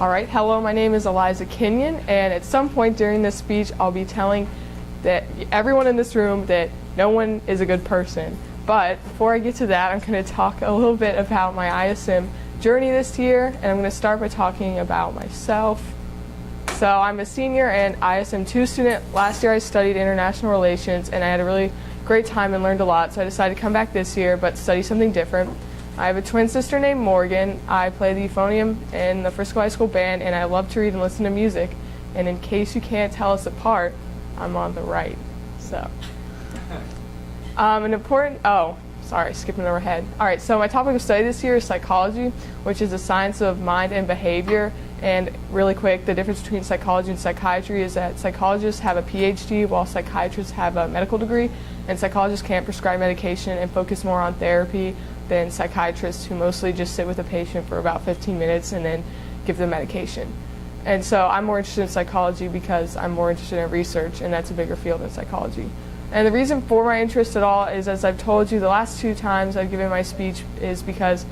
All right, hello, my name is Eliza Kenyon, and at some point during this speech, I'll be telling that everyone in this room that no one is a good person. But before I get to that, I'm going to talk a little bit about my ISM journey this year, and I'm going to start by talking about myself. So I'm a senior and ISM 2 student. Last year I studied international relations, and I had a really great time and learned a lot, so I decided to come back this year but study something different. I have a twin sister named Morgan. I play the euphonium in the Frisco High School band, and I love to read and listen to music. And in case you can't tell us apart, I'm on the right. So, skipping over ahead. All right, so my topic of study this year is psychology, which is the science of mind and behavior. And really quick, the difference between psychology and psychiatry is that psychologists have a PhD while psychiatrists have a medical degree, and psychologists can't prescribe medication and focus more on therapy than psychiatrists, who mostly just sit with a patient for about 15 minutes and then give them medication. And so I'm more interested in psychology because I'm more interested in research, and that's a bigger field than psychology. And the reason for my interest at all is, as I've told you the last 2 times I've given my speech, is because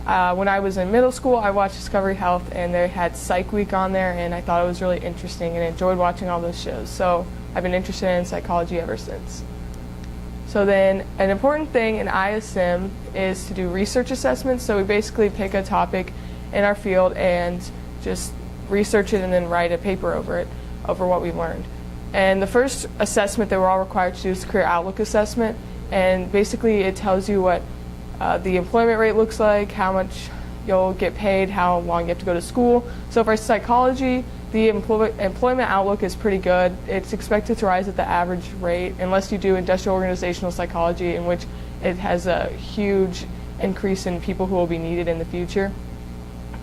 when I was in middle school, I watched Discovery Health, and they had Psych Week on there, and I thought it was really interesting and enjoyed watching all those shows. So I've been interested in psychology ever since. So then an important thing in ISM is to do research assessments. So we basically pick a topic in our field and just research it and then write a paper over it, over what we learned. And the first assessment that we're all required to do is the Career Outlook Assessment. And basically it tells you what the employment rate looks like, how much you'll get paid, how long you have to go to school. So for psychology, the employment outlook is pretty good. It's expected to rise at the average rate, unless you do industrial organizational psychology, in which it has a huge increase in people who will be needed in the future.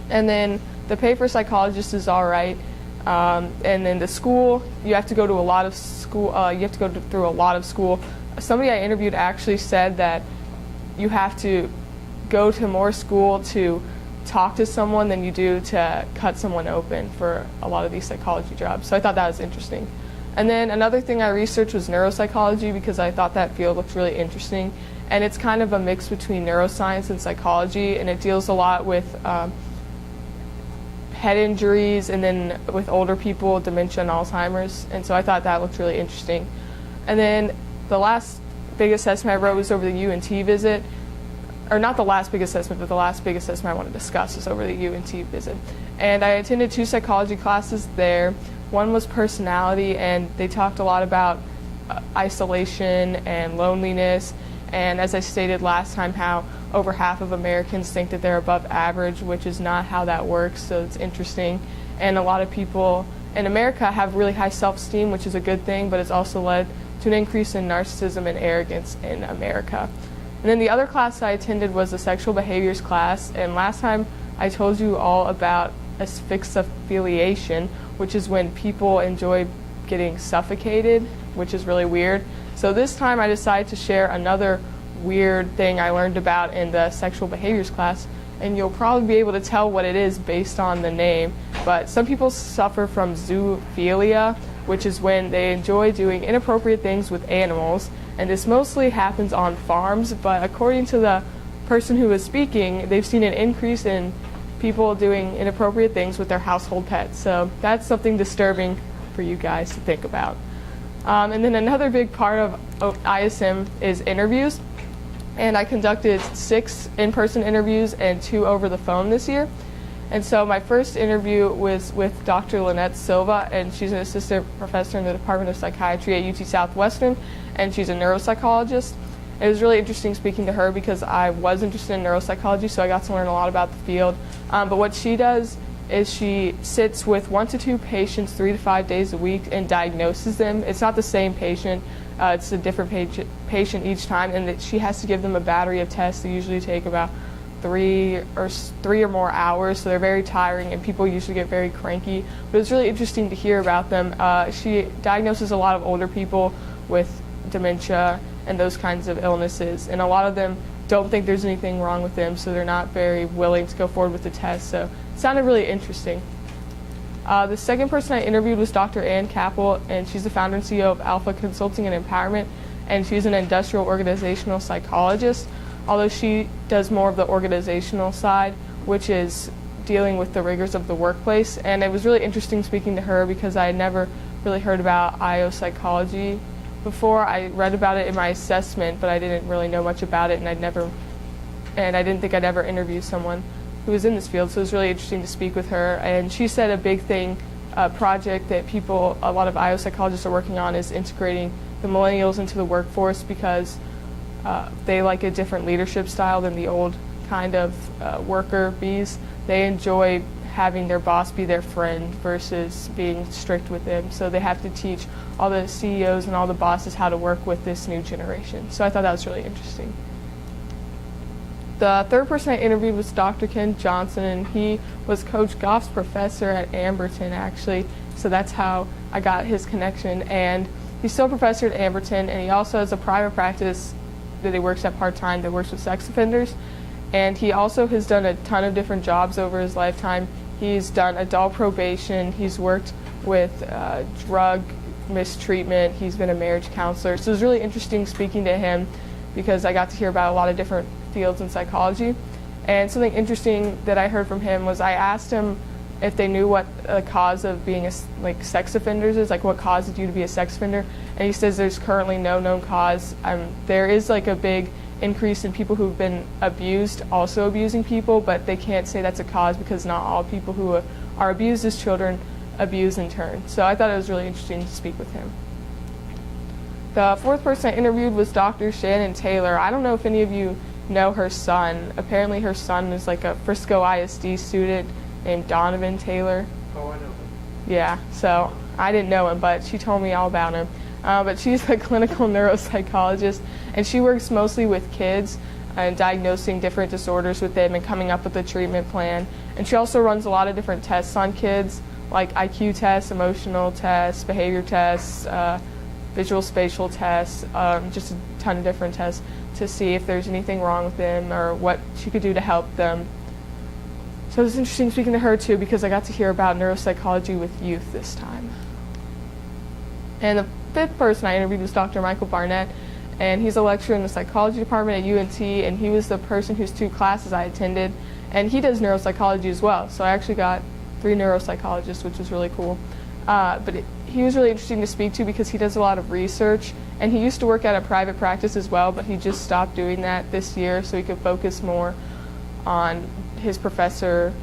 And then the pay for psychologists is all right. And then the school, you have to go to a lot of school. Through a lot of school. Somebody I interviewed actually said that you have to go to more school to talk to someone than you do to cut someone open for a lot of these psychology jobs. So I thought that was interesting. And then another thing I researched was neuropsychology, because I thought that field looked really interesting. And it's kind of a mix between neuroscience and psychology, and it deals a lot with head injuries, and then with older people, dementia and Alzheimer's. And so I thought that looked really interesting. And then the last big assessment I wrote was over the UNT visit. Or not the last big assessment, but the last big assessment I want to discuss is over the UNT visit. And I attended 2 psychology classes there. One was personality, and they talked a lot about isolation and loneliness. And as I stated last time, how over half of Americans think that they're above average, which is not how that works, so it's interesting. And a lot of people in America have really high self-esteem, which is a good thing, but it's also led to an increase in narcissism and arrogance in America. And then the other class I attended was the sexual behaviors class, and last time I told you all about asphyxiation, which is when people enjoy getting suffocated, which is really weird. So this time I decided to share another weird thing I learned about in the sexual behaviors class, and you'll probably be able to tell what it is based on the name, but some people suffer from zoophilia, which is when they enjoy doing inappropriate things with animals. And this mostly happens on farms, but according to the person who was speaking, they've seen an increase in people doing inappropriate things with their household pets. So that's something disturbing for you guys to think about. And then another big part of ISM is interviews. And I conducted 6 in-person interviews and 2 over the phone this year. And so my first interview was with Dr. Lynette Silva, and she's an assistant professor in the Department of Psychiatry at UT Southwestern, and she's a neuropsychologist. It was really interesting speaking to her because I was interested in neuropsychology, so I got to learn a lot about the field. But what she does is she sits with 1 to 2 patients 3 to 5 days a week and diagnoses them. It's not the same patient. It's a different patient each time, and that she has to give them a battery of tests that usually take about 3 or more hours, so they're very tiring, and people usually get very cranky. But it's really interesting to hear about them. She diagnoses a lot of older people with dementia and those kinds of illnesses, and a lot of them don't think there's anything wrong with them, so they're not very willing to go forward with the test. So it sounded really interesting. The second person I interviewed was Dr. Ann Capel, and she's the founder and CEO of Alpha Consulting and Empowerment, and she's an industrial organizational psychologist, although she does more of the organizational side, which is dealing with the rigors of the workplace. And it was really interesting speaking to her because I had never really heard about IO psychology before. I read about it in my assessment, but I didn't really know much about it, and I didn't think I'd ever interview someone who was in this field. So it was really interesting to speak with her. And she said a big thing, a project that a lot of IO psychologists are working on, is integrating the millennials into the workforce because they like a different leadership style than the old kind of worker bees. They enjoy having their boss be their friend versus being strict with them. So they have to teach all the CEOs and all the bosses how to work with this new generation. So I thought that was really interesting. The third person I interviewed was Dr. Ken Johnson, and he was Coach Goff's professor at Amberton, actually. So that's how I got his connection. And he's still a professor at Amberton, and he also has a private practice that he works at part-time that works with sex offenders. And he also has done a ton of different jobs over his lifetime. He's done adult probation. He's worked with drug mistreatment. He's been a marriage counselor. So it was really interesting speaking to him because I got to hear about a lot of different fields in psychology. And something interesting that I heard from him was I asked him if they knew what the cause of being sex offenders is, like what causes you to be a sex offender. And he says there's currently no known cause. There is like a big increase in people who've been abused also abusing people, but they can't say that's a cause because not all people who are abused as children abuse in turn. So I thought it was really interesting to speak with him. The fourth person I interviewed was Dr. Shannon Taylor. I don't know if any of you know her son. Apparently her son is like a Frisco ISD student named Donovan Taylor. Oh, I know him. Yeah, so I didn't know him, but she told me all about him. But she's a clinical neuropsychologist, and she works mostly with kids and diagnosing different disorders with them and coming up with a treatment plan. And she also runs a lot of different tests on kids, like IQ tests, emotional tests, behavior tests, visual spatial tests, just a ton of different tests to see if there's anything wrong with them or what she could do to help them. So it was interesting speaking to her too because I got to hear about neuropsychology with youth this time. And the fifth person I interviewed was Dr. Michael Barnett, and he's a lecturer in the psychology department at UNT, and he was the person whose 2 classes I attended, and he does neuropsychology as well. So I actually got 3 neuropsychologists, which was really cool. He was really interesting to speak to because he does a lot of research, and he used to work at a private practice as well, but he just stopped doing that this year so he could focus more on his professor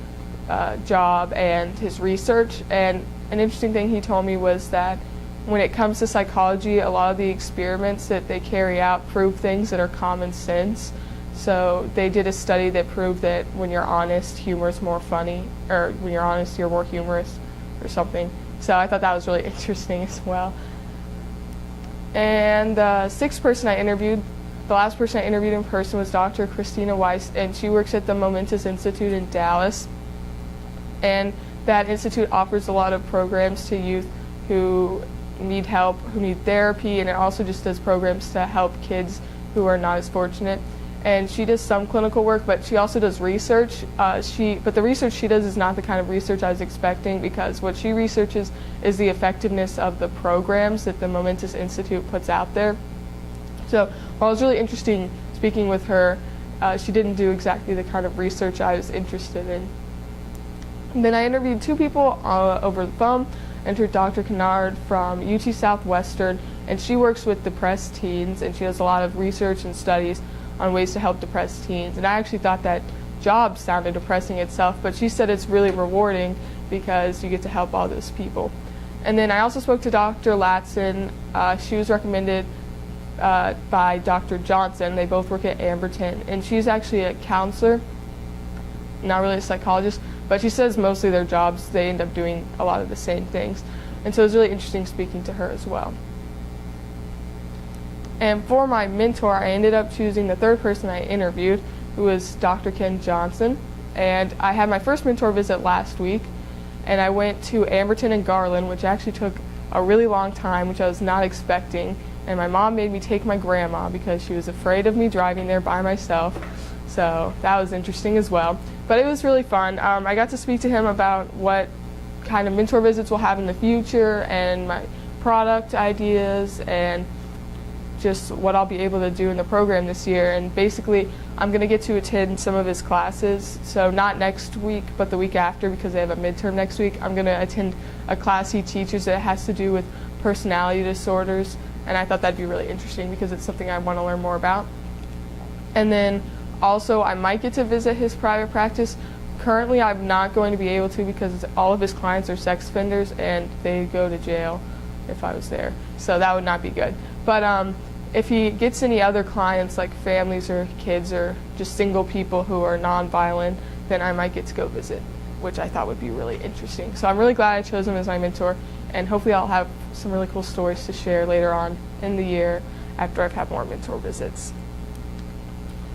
job and his research. And an interesting thing he told me was that when it comes to psychology, a lot of the experiments that they carry out prove things that are common sense. So they did a study that proved that when you're honest, humor is more funny, or when you're honest, you're more humorous or something. So I thought that was really interesting as well. And the sixth person I interviewed, the last person I interviewed in person was Dr. Christina Weiss, and she works at the Momentous Institute in Dallas. And that institute offers a lot of programs to youth who need help, who need therapy, and it also just does programs to help kids who are not as fortunate. And she does some clinical work, but she also does research. But the research she does is not the kind of research I was expecting, because what she researches is the effectiveness of the programs that the Momentous Institute puts out there. So while it was really interesting speaking with her, she didn't do exactly the kind of research I was interested in. And then I interviewed 2 people over the phone. I interviewed Dr. Kennard from UT Southwestern, and she works with depressed teens, and she does a lot of research and studies on ways to help depressed teens. And I actually thought that job sounded depressing itself, but she said it's really rewarding because you get to help all those people. And then I also spoke to Dr. Latson. She was recommended by Dr. Johnson. They both work at Amberton, and she's actually a counselor, not really a psychologist, but she says mostly their jobs, they end up doing a lot of the same things. And so it was really interesting speaking to her as well. And for my mentor, I ended up choosing the third person I interviewed, who was Dr. Ken Johnson. And I had my first mentor visit last week, and I went to Amberton and Garland, which actually took a really long time, which I was not expecting. And my mom made me take my grandma because she was afraid of me driving there by myself. So that was interesting as well. But it was really fun. I got to speak to him about what kind of mentor visits we'll have in the future and my product ideas, and just what I'll be able to do in the program this year. And basically, I'm going to get to attend some of his classes. So not next week, but the week after, because they have a midterm next week. I'm going to attend a class he teaches that has to do with personality disorders. And I thought that'd be really interesting because it's something I want to learn more about. And then also, I might get to visit his private practice. Currently, I'm not going to be able to because all of his clients are sex offenders and they go to jail if I was there. So that would not be good. But if he gets any other clients, like families or kids or just single people who are nonviolent, then I might get to go visit, which I thought would be really interesting. So I'm really glad I chose him as my mentor, and hopefully I'll have some really cool stories to share later on in the year after I've had more mentor visits.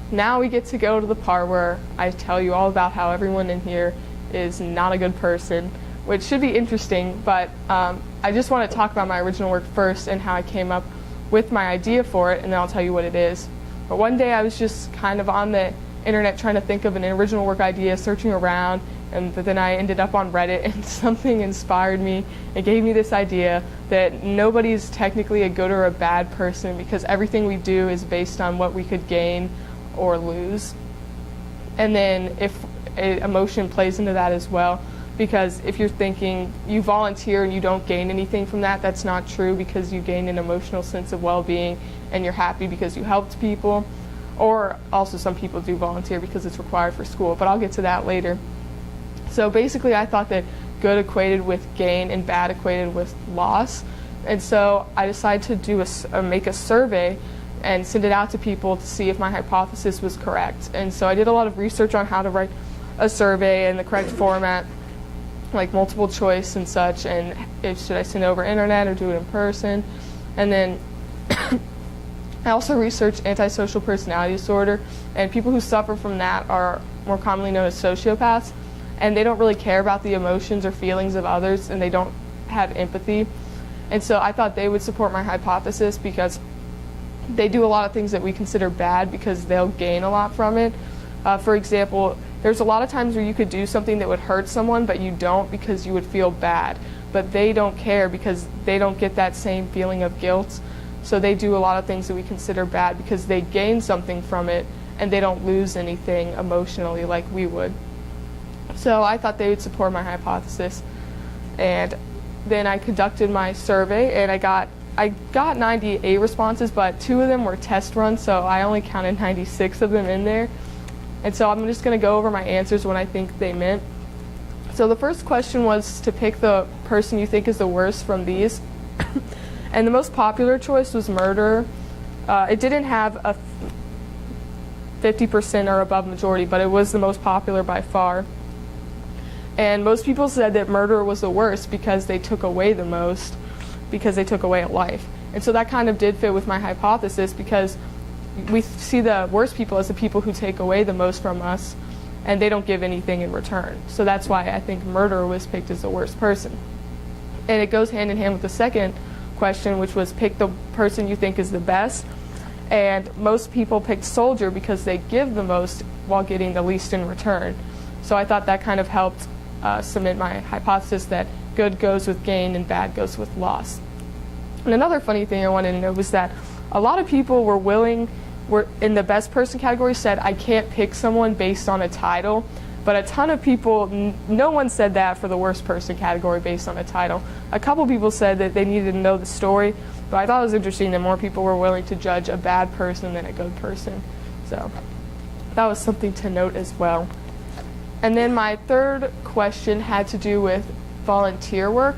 Now we get to go to the part where I tell you all about how everyone in here is not a good person, which should be interesting, but I just want to talk about my original work first and how I came up with my idea for it, and then I'll tell you what it is. But one day I was just kind of on the internet trying to think of an original work idea, searching around, but then I ended up on Reddit, and something inspired me. It gave me this idea that nobody's technically a good or a bad person because everything we do is based on what we could gain or lose. And then if emotion plays into that as well, because if you're thinking you volunteer and you don't gain anything from that, that's not true, because you gain an emotional sense of well-being and you're happy because you helped people. Or also some people do volunteer because it's required for school, but I'll get to that later. So basically I thought that good equated with gain and bad equated with loss. And so I decided to make a survey and send it out to people to see if my hypothesis was correct. And so I did a lot of research on how to write a survey in the correct format, like multiple choice and such, and should I send it over internet or do it in person. And then I also researched antisocial personality disorder, and people who suffer from that are more commonly known as sociopaths, and they don't really care about the emotions or feelings of others, and they don't have empathy. And so I thought they would support my hypothesis because they do a lot of things that we consider bad because they'll gain a lot from it. For example, there's a lot of times where you could do something that would hurt someone, but you don't because you would feel bad. But they don't care because they don't get that same feeling of guilt. So they do a lot of things that we consider bad because they gain something from it and they don't lose anything emotionally like we would. So I thought they would support my hypothesis. And then I conducted my survey, and I got 98 responses, but 2 of them were test runs, so I only counted 96 of them in there. And so I'm just going to go over my answers, what I think they meant. So the first question was to pick the person you think is the worst from these. And the most popular choice was murderer. It didn't have a 50% or above majority, but it was the most popular by far. And most people said that murderer was the worst because they took away the most, because they took away a life. And so that kind of did fit with my hypothesis, because we see the worst people as the people who take away the most from us, and they don't give anything in return. So that's why I think murderer was picked as the worst person. And it goes hand in hand with the second question, which was pick the person you think is the best. And most people picked soldier because they give the most while getting the least in return. So I thought that kind of helped cement my hypothesis that good goes with gain and bad goes with loss. And another funny thing I wanted to know was that a lot of people were in the best person category said, I can't pick someone based on a title. But a ton of people, no one said that for the worst person category based on a title. A couple people said that they needed to know the story, but I thought it was interesting that more people were willing to judge a bad person than a good person. So that was something to note as well. And then my third question had to do with volunteer work.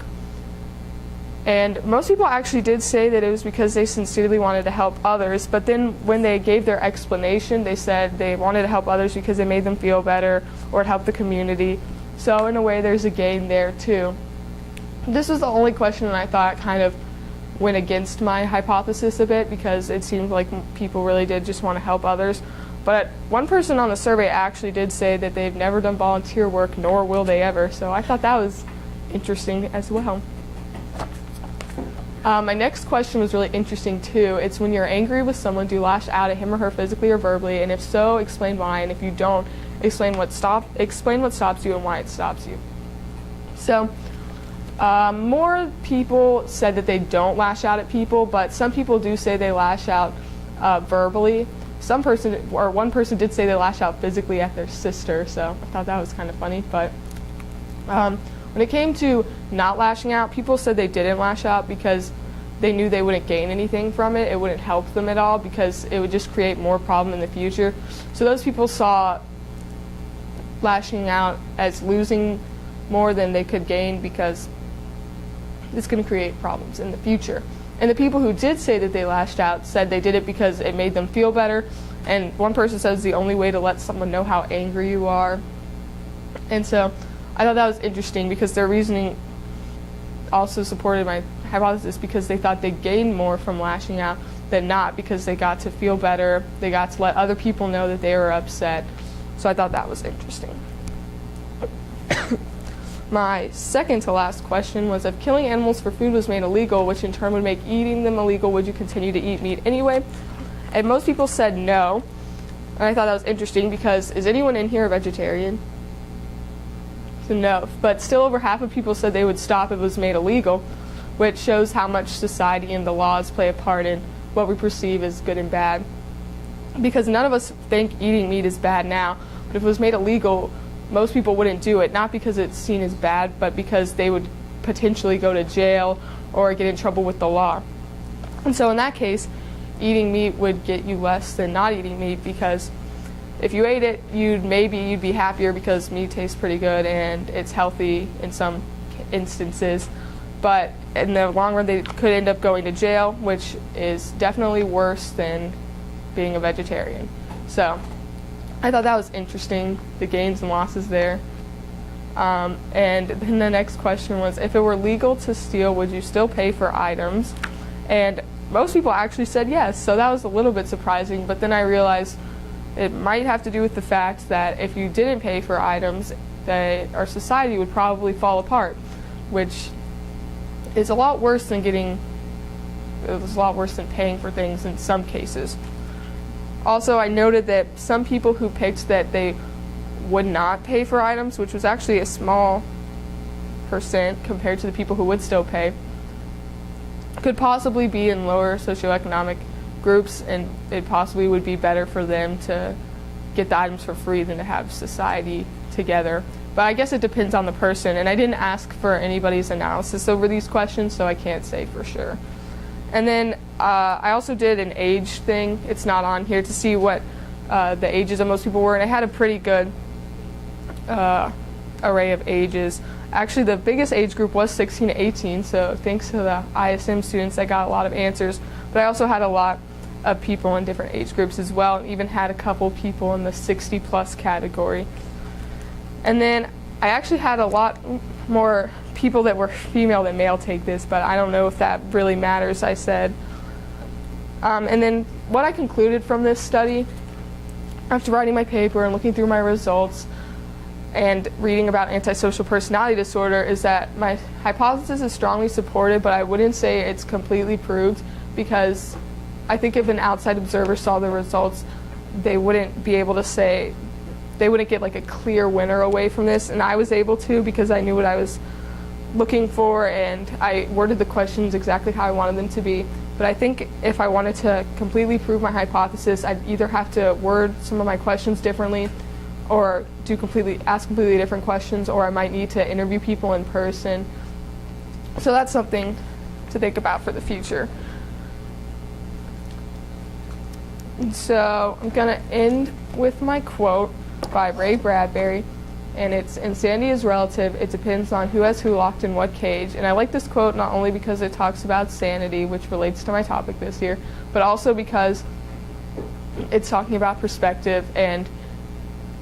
And most people actually did say that it was because they sincerely wanted to help others, but then when they gave their explanation, they said they wanted to help others because it made them feel better or it helped the community. So in a way, there's a gain there too. This was the only question that I thought kind of went against my hypothesis a bit, because it seemed like people really did just want to help others. But one person on the survey actually did say that they've never done volunteer work, nor will they ever. So I thought that was interesting as well. My next question was really interesting too. It's when you're angry with someone, do you lash out at him or her physically or verbally? And if so, explain why. And if you don't, explain what stops you and why it stops you. So More people said that they don't lash out at people, but some people do say they lash out verbally. One person did say they lash out physically at their sister, so I thought that was kind of funny. But when it came to not lashing out, people said they didn't lash out because they knew they wouldn't gain anything from it. It wouldn't help them at all because it would just create more problem in the future. So those people saw lashing out as losing more than they could gain because it's going to create problems in the future. And the people who did say that they lashed out said they did it because it made them feel better. And one person says the only way to let someone know how angry you are. And so I thought that was interesting because their reasoning also supported my hypothesis because they thought they gained more from lashing out than not because they got to feel better. They got to let other people know that they were upset. So I thought that was interesting. My second to last question was, if killing animals for food was made illegal, which in turn would make eating them illegal, would you continue to eat meat anyway? And most people said no. And I thought that was interesting because is anyone in here a vegetarian? So no. But still over half of people said they would stop if it was made illegal, which shows how much society and the laws play a part in what we perceive as good and bad. Because none of us think eating meat is bad now, but if it was made illegal, most people wouldn't do it, not because it's seen as bad, but because they would potentially go to jail or get in trouble with the law. And so in that case, eating meat would get you less than not eating meat, because if you ate it, you'd be happier because meat tastes pretty good and it's healthy in some instances. But in the long run, they could end up going to jail, which is definitely worse than being a vegetarian. So I thought that was interesting, the gains and losses there. And then the next question was, if it were legal to steal, would you still pay for items? And most people actually said yes, so that was a little bit surprising, but then I realized it might have to do with the fact that if you didn't pay for items, that our society would probably fall apart, which is a lot worse than paying for things in some cases. Also, I noted that some people who picked that they would not pay for items, which was actually a small percent compared to the people who would still pay, could possibly be in lower socioeconomic groups, and it possibly would be better for them to get the items for free than to have society together. But I guess it depends on the person, and I didn't ask for anybody's analysis over these questions, so I can't say for sure. And then I also did an age thing. It's not on here, to see what the ages of most people were, and I had a pretty good array of ages. Actually, the biggest age group was 16 to 18, so thanks to the ISM students, I got a lot of answers. But I also had a lot of people in different age groups as well, and even had a couple people in the 60-plus category. And then I actually had a lot more people that were female than male take this, but I don't know if that really matters, I said. And then what I concluded from this study, after writing my paper and looking through my results and reading about antisocial personality disorder, is that my hypothesis is strongly supported, but I wouldn't say it's completely proved, because I think if an outside observer saw the results, they wouldn't be able to say, they wouldn't get like a clear winner away from this, and I was able to, because I knew what I was looking for and I worded the questions exactly how I wanted them to be. But I think if I wanted to completely prove my hypothesis, I'd either have to word some of my questions differently or ask completely different questions, or I might need to interview people in person. So that's something to think about for the future. And so I'm going to end with my quote by Ray Bradbury, and it's, "Insanity is relative. It depends on who has who locked in what cage." And I like this quote not only because it talks about sanity, which relates to my topic this year, but also because it's talking about perspective, and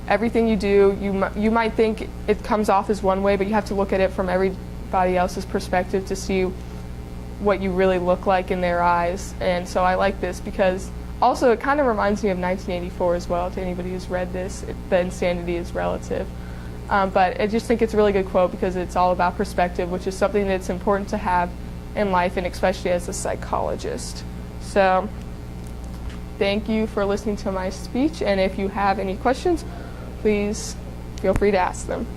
everything you do, you might think it comes off as one way, but you have to look at it from everybody else's perspective to see what you really look like in their eyes. And so I like this because also it kind of reminds me of 1984 as well, to anybody who's read this, the insanity is relative. But I just think it's a really good quote because it's all about perspective, which is something that's important to have in life, and especially as a psychologist. So thank you for listening to my speech, and if you have any questions, please feel free to ask them.